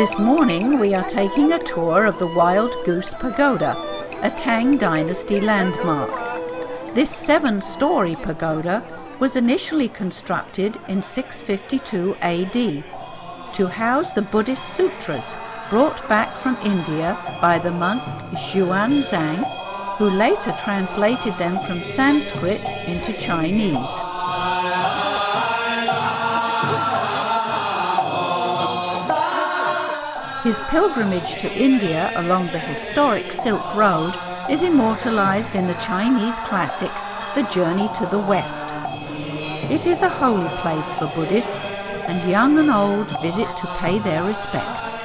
This morning we are taking a tour of the Wild Goose Pagoda, a Tang Dynasty landmark. This 7-story pagoda was initially constructed in 652 AD to house the Buddhist sutras brought back from India by the monk Xuanzang, who later translated them from Sanskrit into Chinese. His pilgrimage to India along the historic Silk Road is immortalized in the Chinese classic The Journey to the West. It is a holy place for Buddhists, and young and old visit to pay their respects.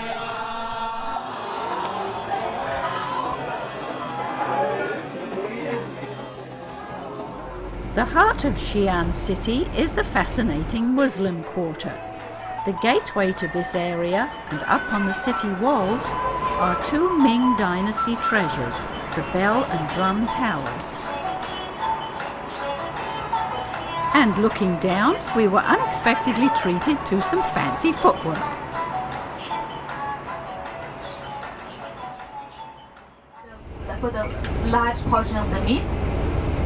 The heart of Xi'an city is the fascinating Muslim quarter. The gateway to this area and up on the city walls are 2 Ming Dynasty treasures, the Bell and Drum Towers. And looking down, we were unexpectedly treated to some fancy footwork. For the large portion of the meat,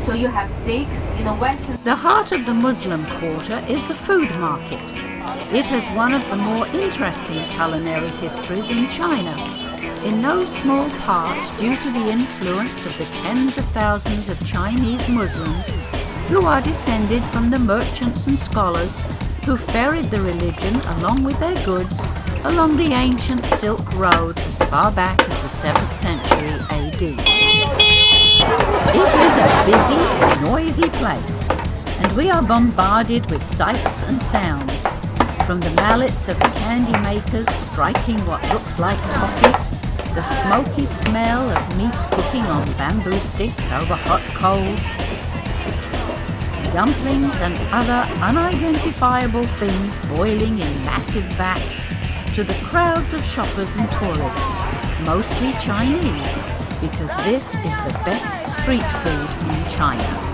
so you have steak in the western. The heart of the Muslim quarter is the food market. It has one of the more interesting culinary histories in China, in no small part due to the influence of the tens of thousands of Chinese Muslims who are descended from the merchants and scholars who ferried the religion along with their goods along the ancient Silk Road as far back as the 7th century AD. It is a busy and noisy place, and we are bombarded with sights and sounds, from the mallets of the candy makers striking what looks like toffee, the smoky smell of meat cooking on bamboo sticks over hot coals, dumplings and other unidentifiable things boiling in massive vats, to the crowds of shoppers and tourists, mostly Chinese, because this is the best street food in China.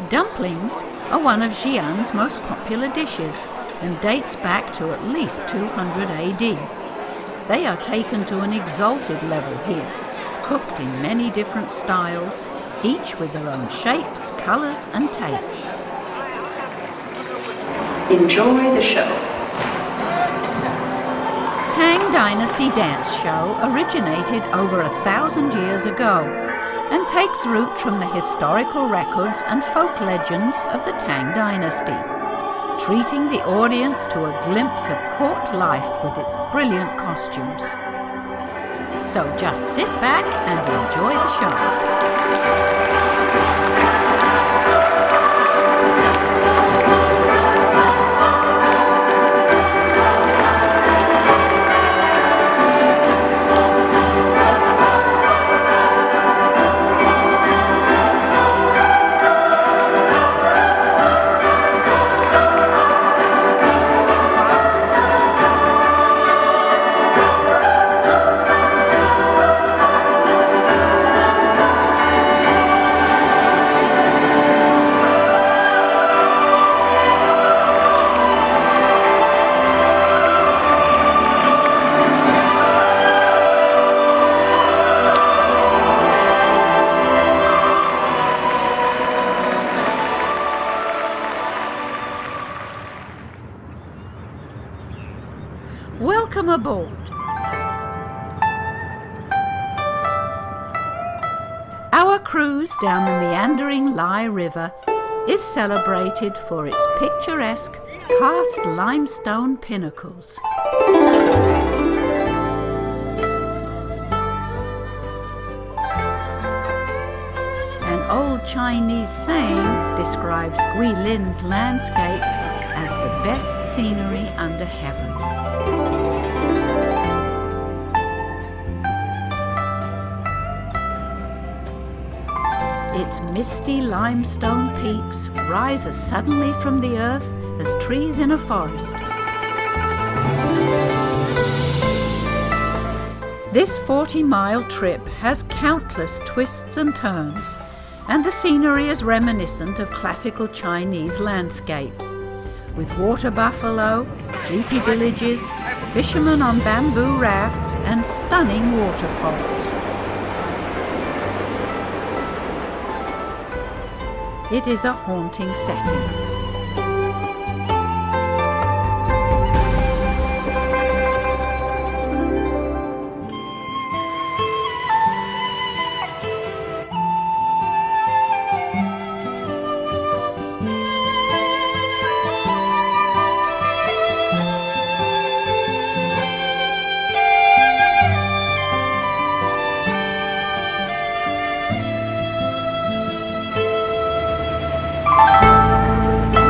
Dumplings are one of Xi'an's most popular dishes and dates back to at least 200 AD. They are taken to an exalted level here, cooked in many different styles, each with their own shapes, colours and tastes. Enjoy the show. Tang Dynasty dance show originated over 1,000 years ago and takes root from the historical records and folk legends of the Tang Dynasty, treating the audience to a glimpse of court life with its brilliant costumes. So just sit back and enjoy the show. Welcome aboard. Our cruise down the meandering Lai River is celebrated for its picturesque cast limestone pinnacles. An old Chinese saying describes Guilin's landscape as the best scenery under heaven. It Its misty limestone peaks rise as suddenly from the earth as trees in a forest. This 40-mile trip has countless twists and turns, and the scenery is reminiscent of classical Chinese landscapes, with water buffalo, sleepy villages, fishermen on bamboo rafts, and stunning waterfalls. It is a haunting setting.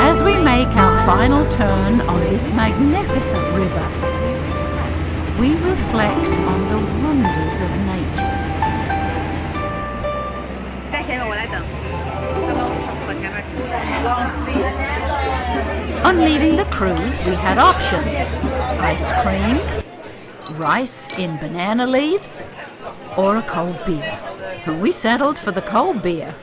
As we make our final turn on this magnificent river, we reflect on the wonders of nature. On leaving the cruise, we had options: ice cream, rice in banana leaves, or a cold beer. We settled for the cold beer.